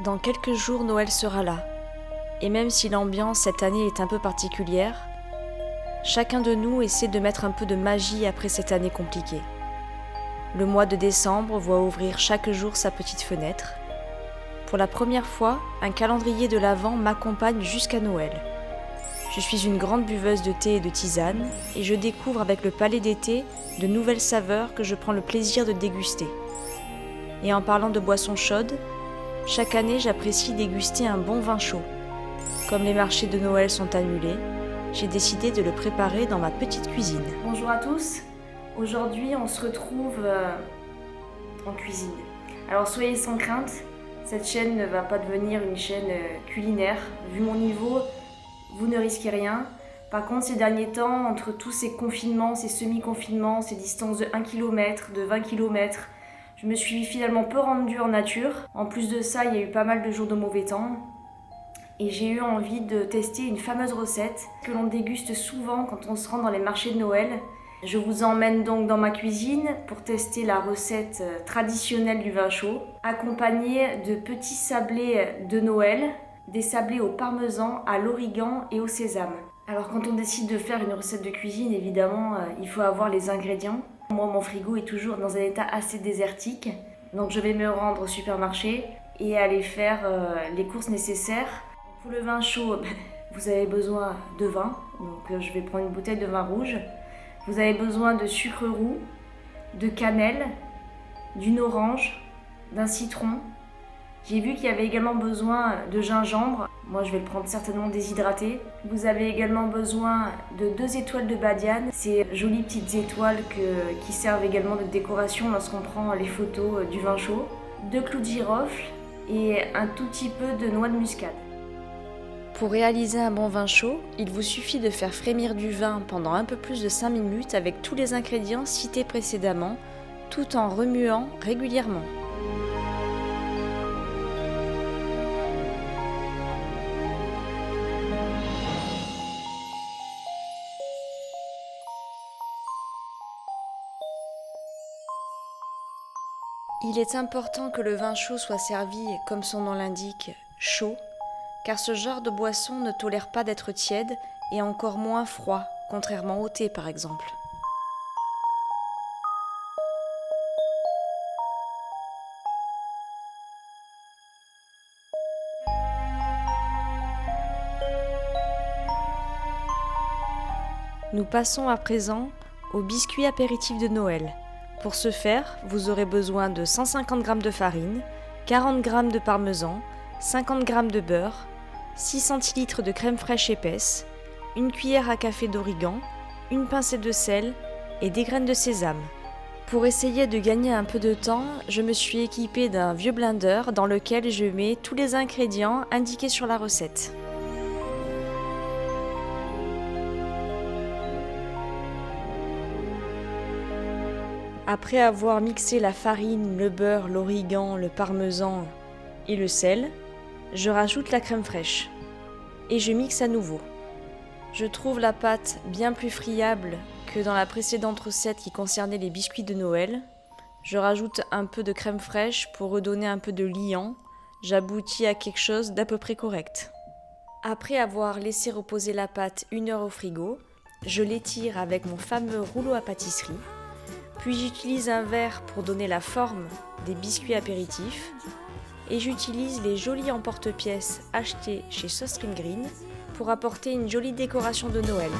Dans quelques jours, Noël sera là. Et même si l'ambiance cette année est un peu particulière, chacun de nous essaie de mettre un peu de magie après cette année compliquée. Le mois de décembre voit ouvrir chaque jour sa petite fenêtre. Pour la première fois, un calendrier de l'Avent m'accompagne jusqu'à Noël. Je suis une grande buveuse de thé et de tisane et je découvre avec le palais d'été de nouvelles saveurs que je prends le plaisir de déguster. Et en parlant de boissons chaudes, chaque année j'apprécie déguster un bon vin chaud. Comme les marchés de Noël sont annulés, j'ai décidé de le préparer dans ma petite cuisine. Bonjour à tous, aujourd'hui on se retrouve en cuisine. Alors soyez sans crainte, cette chaîne ne va pas devenir une chaîne culinaire. Vu mon niveau, vous ne risquez rien. Par contre, ces derniers temps, entre tous ces confinements, ces semi-confinements, ces distances de 1 km, de 20 km, je me suis finalement peu rendue en nature. En plus de ça, il y a eu pas mal de jours de mauvais temps. Et j'ai eu envie de tester une fameuse recette que l'on déguste souvent quand on se rend dans les marchés de Noël. Je vous emmène donc dans ma cuisine pour tester la recette traditionnelle du vin chaud, accompagnée de petits sablés de Noël, des sablés au parmesan, à l'origan et au sésame. Alors quand on décide de faire une recette de cuisine, évidemment, il faut avoir les ingrédients. Moi, mon frigo est toujours dans un état assez désertique, donc je vais me rendre au supermarché et aller faire les courses nécessaires. Pour le vin chaud, vous avez besoin de vin, donc je vais prendre une bouteille de vin rouge. Vous avez besoin de sucre roux, de cannelle, d'une orange, d'un citron. J'ai vu qu'il y avait également besoin de gingembre. Moi, je vais le prendre certainement déshydraté. Vous avez également besoin de 2 étoiles de badiane. Ces jolies petites étoiles qui servent également de décoration lorsqu'on prend les photos du vin chaud. 2 clous de girofle et un tout petit peu de noix de muscade. Pour réaliser un bon vin chaud, il vous suffit de faire frémir du vin pendant un peu plus de 5 minutes avec tous les ingrédients cités précédemment, tout en remuant régulièrement. Il est important que le vin chaud soit servi, comme son nom l'indique, chaud, car ce genre de boisson ne tolère pas d'être tiède et encore moins froid, contrairement au thé par exemple. Nous passons à présent aux biscuits apéritifs de Noël. Pour ce faire, vous aurez besoin de 150 g de farine, 40 g de parmesan, 50 g de beurre, 6 centilitres de crème fraîche épaisse, une cuillère à café d'origan, une pincée de sel et des graines de sésame. Pour essayer de gagner un peu de temps, je me suis équipée d'un vieux blender dans lequel je mets tous les ingrédients indiqués sur la recette. Après avoir mixé la farine, le beurre, l'origan, le parmesan et le sel, je rajoute la crème fraîche et je mixe à nouveau. Je trouve la pâte bien plus friable que dans la précédente recette qui concernait les biscuits de Noël. Je rajoute un peu de crème fraîche pour redonner un peu de liant. J'aboutis à quelque chose d'à peu près correct. Après avoir laissé reposer la pâte 1 heure au frigo, je l'étire avec mon fameux rouleau à pâtisserie. Puis j'utilise un verre pour donner la forme des biscuits apéritifs et j'utilise les jolis emporte-pièces achetés chez Sauce Green pour apporter une jolie décoration de Noël.